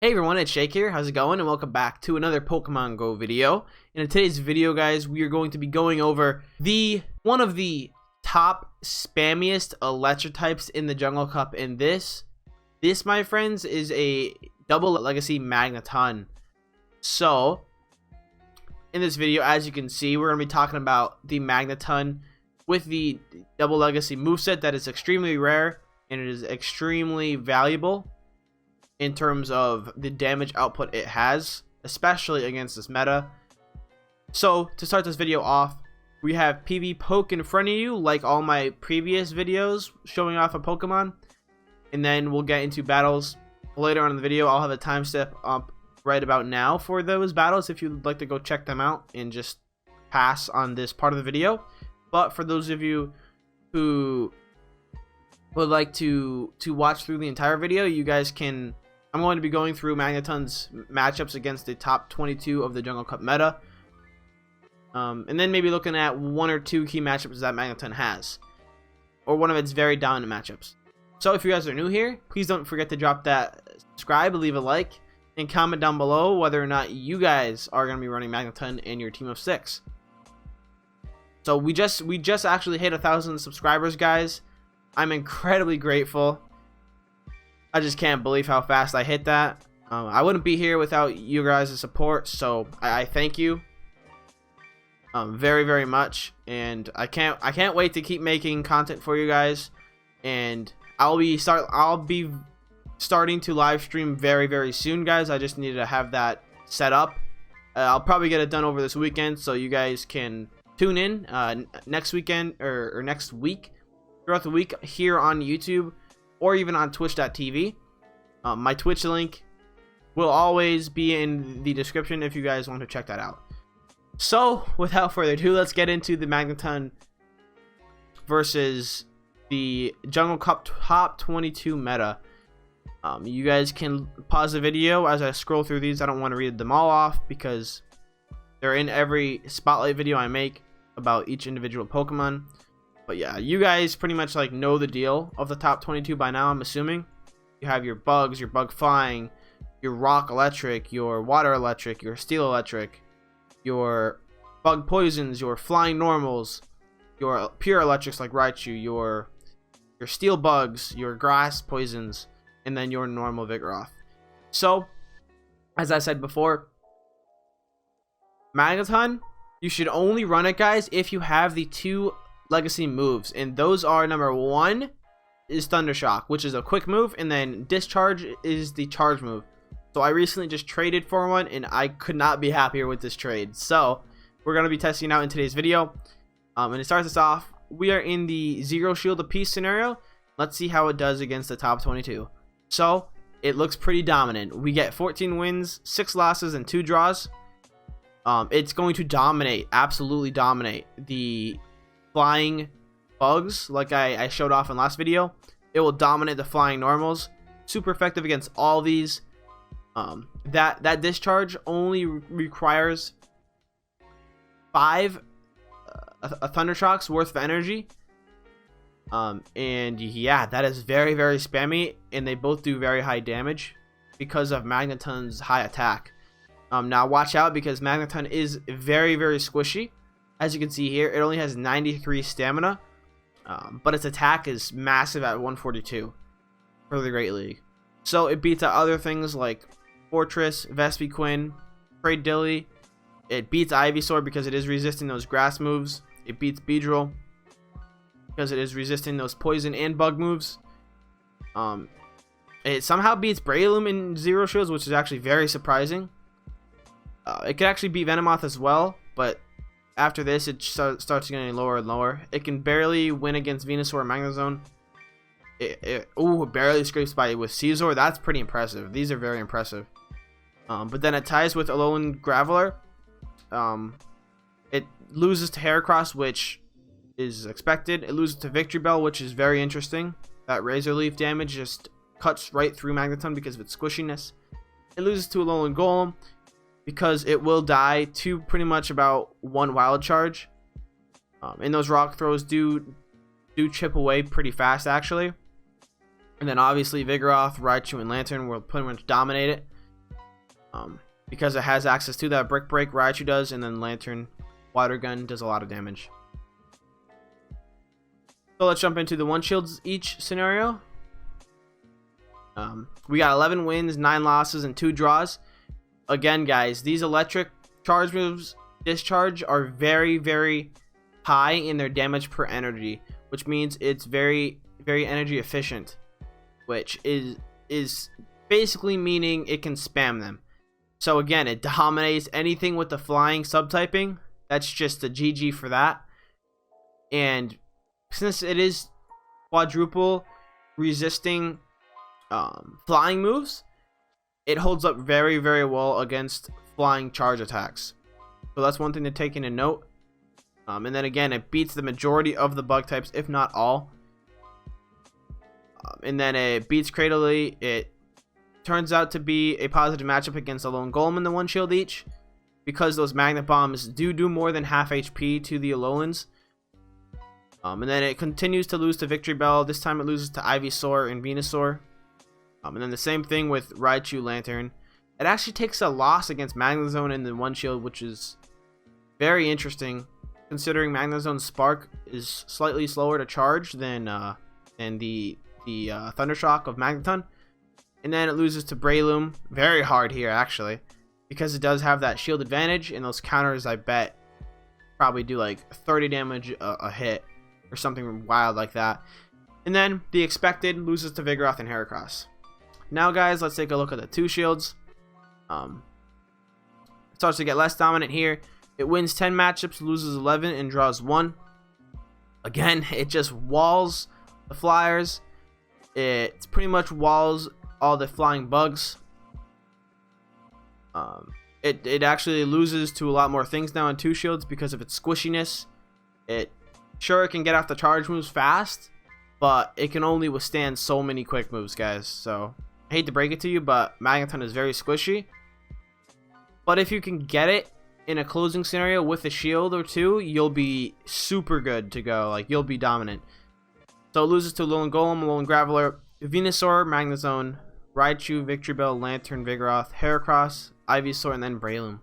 Hey everyone, it's Jake here. How's it going? And welcome back to another Pokemon Go video. And in today's video, guys, we are going to be going over one of the top spammiest electric types in the Jungle Cup. And this, my friends, is a double legacy Magneton. So, in this video, as you can see, we're going to be talking about the Magneton with the double legacy moveset that is extremely rare and it is extremely valuable in terms of the damage output it has, especially against this meta. So to start this video off, we have PvP Poke in front of you, like all my previous videos showing off a Pokemon, and then we'll get into battles later on in the video. I'll have a timestamp up right about now for those battles if you'd like to go check them out and just pass on this part of the video. But for those of you who would like to watch through the entire video, you guys can. I'm going to be going through Magneton's matchups against the top 22 of the Jungle Cup meta. And then maybe looking at one or two key matchups that Magneton has, or one of its very dominant matchups. So if you guys are new here, please don't forget to drop that subscribe, leave a like, and comment down below whether or not you guys are going to be running Magneton in your team of 6. So we just actually hit 1,000 subscribers, guys. I'm incredibly grateful. I just can't believe how fast I hit that. I wouldn't be here without you guys' support, so I thank you very, very much. And I can't wait to keep making content for you guys. And I'll be starting to live stream very, very soon, guys. I just need to have that set up. I'll probably get it done over this weekend, so you guys can tune in next weekend or next week throughout the week here on YouTube, or even on twitch.tv. My Twitch link will always be in the description if you guys want to check that out. So, without further ado, let's get into the Magneton versus the Jungle Cup top 22 meta. You guys can pause the video as I scroll through these. I don't want to read them all off because they're in every spotlight video I make about each individual Pokemon. But yeah, you guys pretty much like know the deal of the top 22 by now, I'm assuming. You have your bugs, your bug flying, your rock electric, your water electric, your steel electric, your bug poisons, your flying normals, your pure electrics like Raichu, your steel bugs, your grass poisons, and then your normal Vigoroth. So, as I said before, Magneton, you should only run it, guys, if you have the 2 legacy moves, and those are, number 1 is Thunder Shock, which is a quick move, and then Discharge is the charge move. So I recently just traded for one, and I could not be happier with this trade. So we're going to be testing out in today's video, and to start this off, we are in the 0 shield apiece scenario. Let's see how it does against the top 22. So it looks pretty dominant. We get 14 wins, 6 losses, and 2 draws. It's going to dominate, absolutely dominate the flying bugs like I showed off in last video. It will dominate the flying normals. Super effective against all these. That discharge only requires 5 thunder shocks worth of energy. And yeah, that is very, very spammy, and they both do very high damage because of Magneton's high attack. Now watch out, because Magneton is very, very squishy. As you can see here, it only has 93 stamina, but its attack is massive at 142 for the Great League. So it beats out other things like Fortress, Vespiquen, Dilly. It beats Ivysaur because it is resisting those grass moves. It beats Beedrill because it is resisting those poison and bug moves. It somehow beats Breloom in 0 shields, which is actually very surprising. It could actually beat Venomoth as well, but after this, it starts getting lower and lower. It can barely win against Venusaur and Magnezone. It barely scrapes by with Caesar. That's pretty impressive. These are very impressive. But then it ties with Alolan Graveler. It loses to Heracross, which is expected. It loses to Victory Bell, which is very interesting. That Razor Leaf damage just cuts right through Magneton because of its squishiness. It loses to Alolan Golem because it will die to pretty much about 1 wild charge. And those rock throws do chip away pretty fast, actually. And then obviously Vigoroth, Raichu, and Lantern will pretty much dominate it. because it has access to that Brick Break, Raichu does, and then Lantern Water Gun does a lot of damage. So let's jump into the one shields each scenario. We got 11 wins, 9 losses, and 2 draws. Again, guys, these electric charge moves discharge are very, very high in their damage per energy, which means it's very, very energy efficient, which is basically meaning it can spam them. So again, it dominates anything with the flying subtyping. That's just a GG for that. And since it is quadruple resisting flying moves, it holds up very, very well against flying charge attacks. So that's one thing to take into note. And then again, it beats the majority of the bug types, if not all. And then it beats Cradily. It turns out to be a positive matchup against a Lone Golem in the one shield each, because those Magnet Bombs do more than half HP to the Alolans. And then it continues to lose to Victory Bell. This time it loses to Ivysaur and Venusaur. And then the same thing with Raichu Lantern. It actually takes a loss against Magneton in the one shield, which is very interesting, considering Magneton's Spark is slightly slower to charge than the Thundershock of Magneton. And then it loses to Breloom. Very hard here, actually, because it does have that shield advantage, and those counters, I bet, probably do like 30 damage a hit or something wild like that. And then the expected loses to Vigoroth and Heracross. Now, guys, let's take a look at the two shields. It starts to get less dominant here. It wins 10 matchups, loses 11, and draws 1. Again, it just walls the flyers. It pretty much walls all the flying bugs. It actually loses to a lot more things now in two shields because of its squishiness. It can get off the charge moves fast, but it can only withstand so many quick moves, guys. So I hate to break it to you, but Magneton is very squishy. But if you can get it in a closing scenario with a shield or two, you'll be super good to go. Like, you'll be dominant. So it loses to Lone Golem, Lone Graveler, Venusaur, Magnezone, Raichu, Victory Bell, Lantern, Vigoroth, Heracross, Ivysaur, and then Breloom.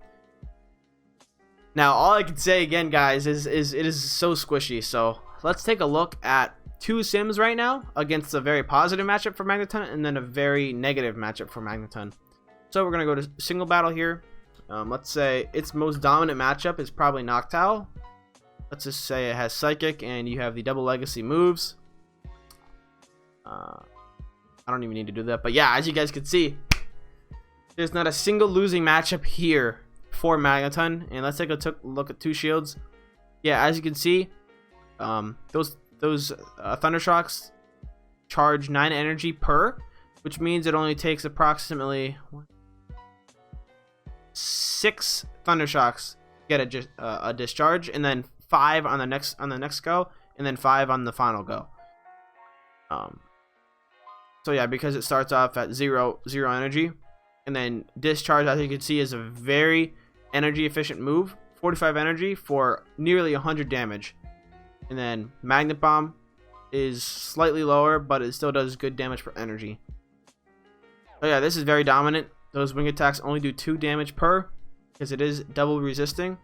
Now, all I can say again, guys, is it is so squishy. So let's take a look at two Sims right now against a very positive matchup for Magneton and then a very negative matchup for Magneton. So we're going to go to single battle here. Let's say its most dominant matchup is probably Noctowl. Let's just say it has Psychic and you have the double legacy moves. I don't even need to do that, but yeah, as you guys can see, there's not a single losing matchup here for Magneton. And let's take a look at two shields. Yeah, as you can see, those Thundershocks charge 9 energy per, which means it only takes approximately 6 Thundershocks get a discharge, and then 5 on the next go, and then 5 on the final go. So yeah, because it starts off at zero energy, and then discharge, as you can see, is a very energy efficient move. 45 energy for nearly 100 damage, and then Magnet Bomb is slightly lower, but it still does good damage per energy. So yeah, this is very dominant. Those wing attacks only do 2 damage per, because it is double resisting.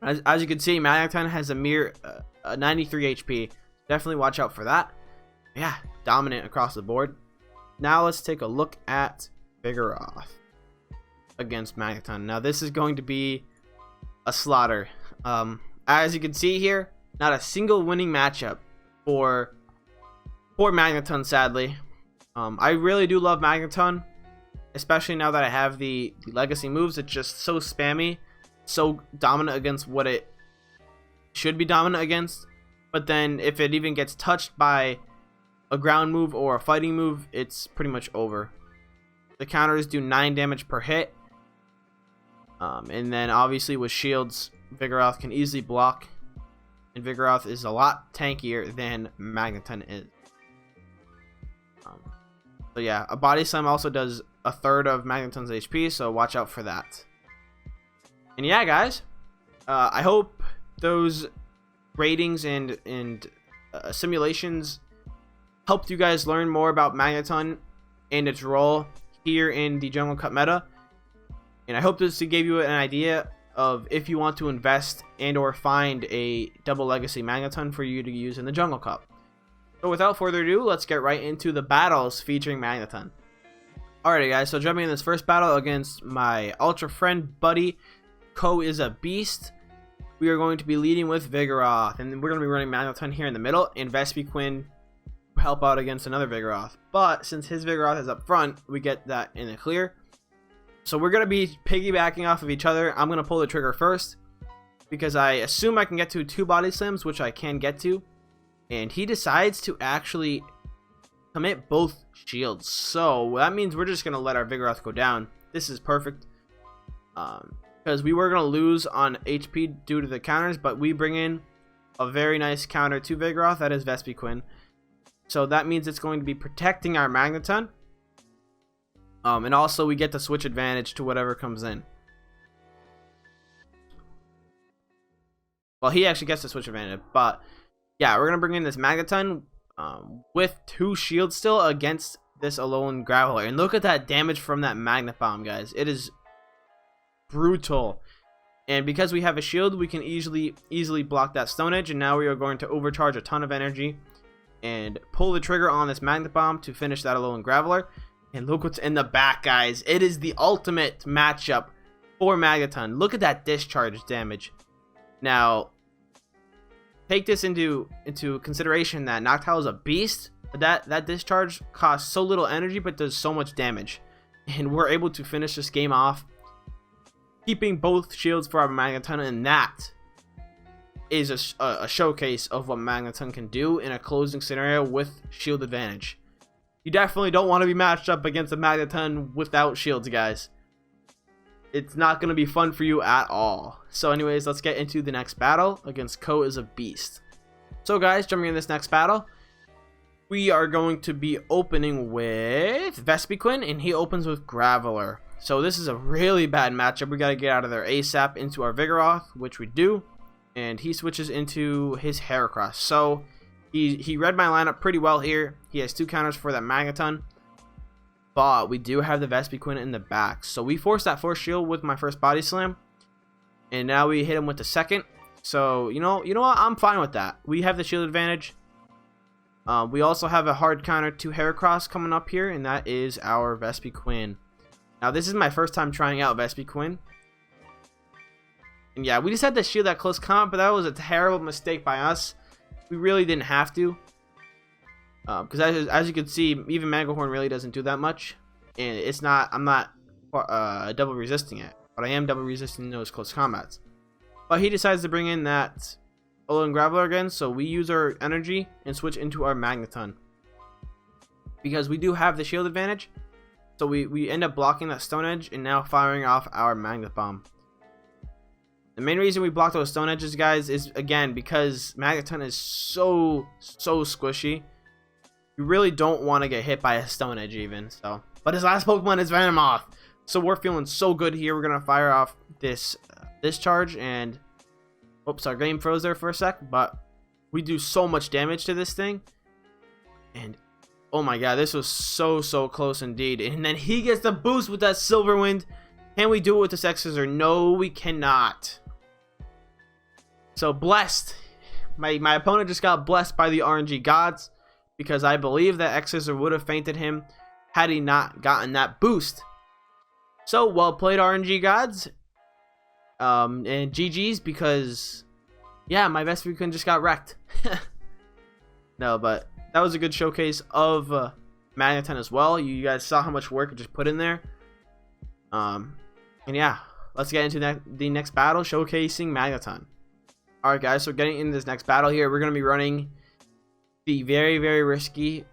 As you can see, Magneton has a mere 93 HP. Definitely watch out for that. Yeah, dominant across the board. Now let's take a look at Vigoroth against Magneton. Now this is going to be a slaughter. As you can see here, not a single winning matchup for Magneton, sadly. I really do love Magneton, especially now that I have the legacy moves. It's just so spammy, so dominant against what it should be dominant against. But then if it even gets touched by a ground move or a fighting move, it's pretty much over. The counters do 9 damage per hit. And then obviously with shields, Vigoroth can easily block. And Vigoroth is a lot tankier than Magneton is. So yeah, a Body Slam also does a third of Magneton's HP, so watch out for that. And yeah, guys, I hope those ratings and simulations helped you guys learn more about Magneton and its role here in the Jungle Cup meta. And I hope this gave you an idea of if you want to invest and or find a double legacy Magneton for you to use in the Jungle Cup. So without further ado, let's get right into the battles featuring Magneton. Alrighty guys, so jumping in this first battle against my Ultra Friend buddy, Ko is a Beast. We are going to be leading with Vigoroth, and we're going to be running Magneton here in the middle, and Vespiquen help out against another Vigoroth. But since his Vigoroth is up front, we get that in the clear. So we're going to be piggybacking off of each other. I'm going to pull the trigger first, because I assume I can get to 2 body slams, which I can get to. And he decides to actually commit both shields. So that means we're just going to let our Vigoroth go down. This is perfect. Because we were going to lose on HP due to the counters, but we bring in a very nice counter to Vigoroth. That is Vespiquen. So that means it's going to be protecting our Magneton. And also we get the switch advantage to whatever comes in. Well, he actually gets the switch advantage, but yeah, we're going to bring in this Magneton with 2 shields still against this Alolan Graveler. And look at that damage from that Magnet Bomb, guys. It is brutal. And because we have a shield, we can easily block that Stone Edge. And now we are going to overcharge a ton of energy and pull the trigger on this Magnet Bomb to finish that Alolan Graveler. And look what's in the back, guys. It is the ultimate matchup for Magneton. Look at that discharge damage. Now, take this into consideration that Noctowl is a beast. But that discharge costs so little energy but does so much damage. And we're able to finish this game off, keeping both shields for our Magneton, and that is a showcase of what Magneton can do in a closing scenario with shield advantage. You definitely don't want to be matched up against a Magneton without shields, guys. It's not going to be fun for you at all. So anyways, let's get into the next battle against Ko is a Beast. So guys, jumping in this next battle, we are going to be opening with Vespiquen, and he opens with Graveler. So this is a really bad matchup. We got to get out of there ASAP into our Vigoroth, which we do. And he switches into his Heracross. So he read my lineup pretty well here. He has 2 counters for that Magneton. But we do have the Vespiquen in the back. So we force that first shield with my first body slam. And now we hit him with the second. So, you know what? I'm fine with that. We have the shield advantage. We also have a hard counter to Heracross coming up here. And that is our Vespiquen. Now, this is my first time trying out Vespiquen. And yeah, we just had to shield that close combat, but that was a terrible mistake by us. We really didn't have to. Because as you can see, even Manglehorn really doesn't do that much. And I'm not double resisting it. But I am double resisting those close combats. But he decides to bring in that Alolan Graveler again. So we use our energy and switch into our Magneton. Because we do have the shield advantage. So we end up blocking that Stone Edge and now firing off our Magnet Bomb. The main reason we block those Stone Edges, guys, is again because Magneton is so squishy. You really don't want to get hit by a Stone Edge even. So, but his last Pokemon is Venomoth. So we're feeling so good here. We're gonna fire off this charge, and oops, our game froze there for a sec. But we do so much damage to this thing, and oh my god, this was so close indeed. And then he gets the boost with that Silver Wind. Can we do it with this X-Scissor? No, we cannot. So blessed. My opponent just got blessed by the RNG gods, because I believe that X-Scissor would have fainted him had he not gotten that boost. So well played, RNG gods. And GG's, because yeah, my Vespiquen just got wrecked. No, but that was a good showcase of Magneton as well. You guys saw how much work it just put in there. And yeah, let's get into the next battle, showcasing Magneton. Alright guys, so getting into this next battle here, we're going to be running the very risky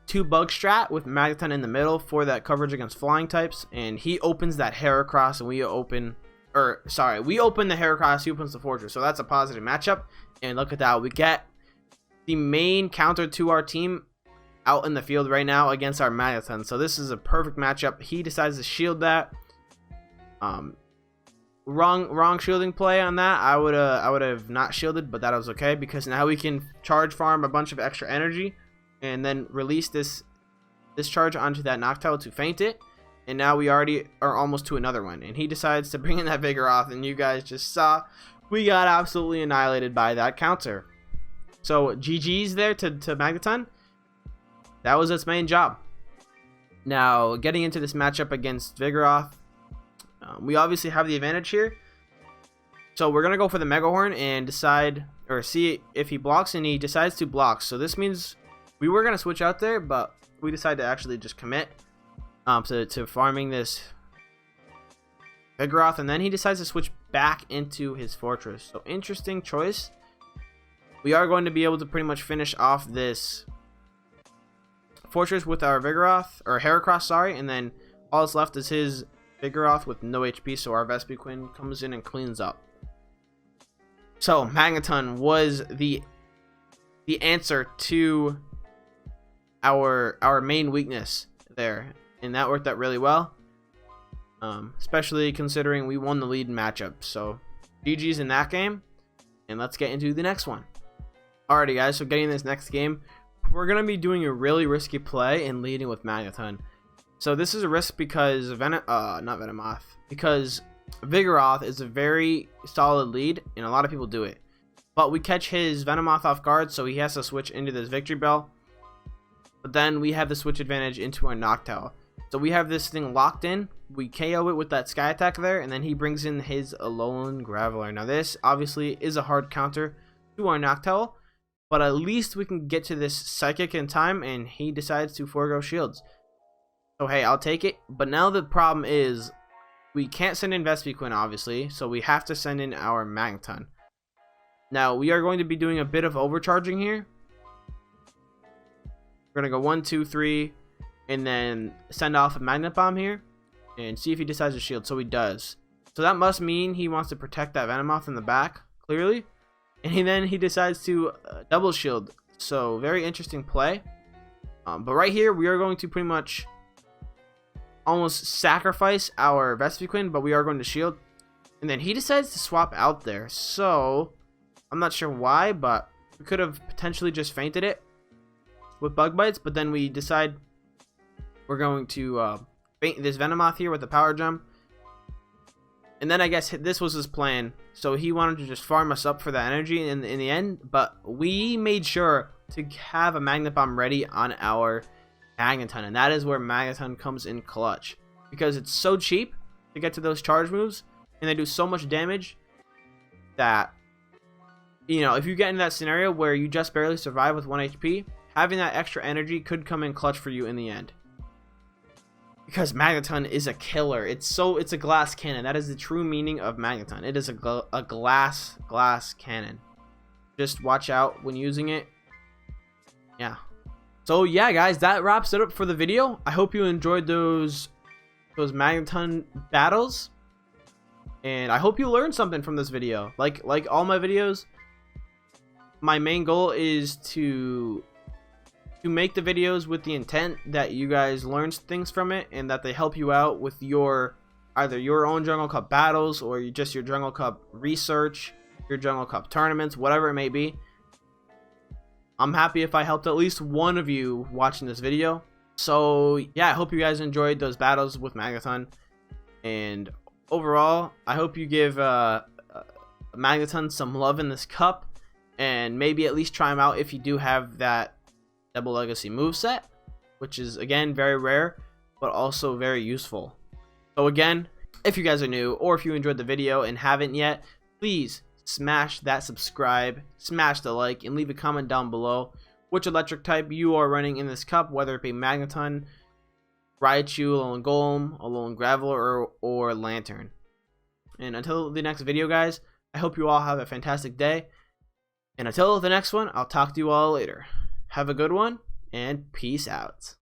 2-bug strat with Magneton in the middle for that coverage against flying types. And he opens that Heracross, and we open the Heracross, he opens the Fortress. So that's a positive matchup. And look at that, we get the main counter to our team out in the field right now against our Magneton. So this is a perfect matchup. He decides to shield that. Wrong shielding play on that. I would have not shielded, but that was okay, because now we can charge farm a bunch of extra energy and then release this charge onto that Noctowl to feint it. And now we already are almost to another one. And he decides to bring in that Vigoroth, and you guys just saw we got absolutely annihilated by that counter. So GG's there to Magneton. That was its main job. Now, getting into this matchup against Vigoroth, we obviously have the advantage here. So we're going to go for the Mega Horn and decide, or see if he blocks, and he decides to block. So this means we were going to switch out there, but we decided to actually just commit to farming this Vigoroth, and then he decides to switch back into his fortress. So interesting choice. We are going to be able to pretty much finish off this fortress with our Vigoroth, or Heracross, sorry, and then all that's left is his Vigoroth with no HP, so our Vespiquen comes in and cleans up. So Magneton was the answer to our main weakness there, and that worked out really well, especially considering we won the lead matchup. So GG's in that game, and let's get into the next one. Alrighty guys, so getting this next game, we're gonna be doing a really risky play and leading with Magneton. So this is a risk because because Vigoroth is a very solid lead, and a lot of people do it. But we catch his Venomoth off guard, so he has to switch into this Victory Bell. But then we have the switch advantage into our Noctowl. So we have this thing locked in. We KO it with that Sky Attack there, and then he brings in his Alolan Graveler. Now this obviously is a hard counter to our Noctowl, but at least we can get to this Psychic in time, and he decides to forego shields. So hey, I'll take it. But now the problem is we can't send in Vespiquen, obviously, so we have to send in our Magneton. Now we are going to be doing a bit of overcharging here. We're gonna go 1, 2, 3, and then send off a Magnet Bomb here, and see if he decides to shield. So he does. So that must mean he wants to protect that Venomoth in the back, clearly. And then he decides to double shield. So very interesting play. But right here we are going to pretty much almost sacrifice our Vespiquen, but we are going to shield. And then he decides to swap out there. So I'm not sure why, but we could have potentially just fainted it with Bug Bites, but then we decide we're going to faint this Venomoth here with the Power Gem. And then I guess this was his plan. So he wanted to just farm us up for that energy in the end, but we made sure to have a Magnet Bomb ready on our Magneton, and that is where Magneton comes in clutch, because it's so cheap to get to those charge moves, and they do so much damage that, you know, if you get in that scenario where you just barely survive with 1 HP, having that extra energy could come in clutch for you in the end. Because Magneton is a killer. It's a glass cannon. That is the true meaning of Magneton. It is a glass cannon. Just watch out when using it. Yeah. So yeah, guys, that wraps it up for the video. I hope you enjoyed those Magneton battles, and I hope you learned something from this video. Like all my videos, my main goal is to make the videos with the intent that you guys learn things from it, and that they help you out with either your own Jungle Cup battles, or just your Jungle Cup research, your Jungle Cup tournaments, whatever it may be. I'm happy if I helped at least one of you watching this video. So yeah, I hope you guys enjoyed those battles with Magneton, and overall I hope you give Magneton some love in this cup, and maybe at least try him out if you do have that Double Legacy moveset, which is again very rare but also very useful. So again, if you guys are new, or if you enjoyed the video and haven't yet, please smash that subscribe, smash the like, and leave a comment down below which electric type you are running in this cup, whether it be Magneton, Raichu, Alolan Golem, Alolan Graveler, or Lantern. And until the next video, guys, I hope you all have a fantastic day, and until the next one, I'll talk to you all later. Have a good one, and peace out.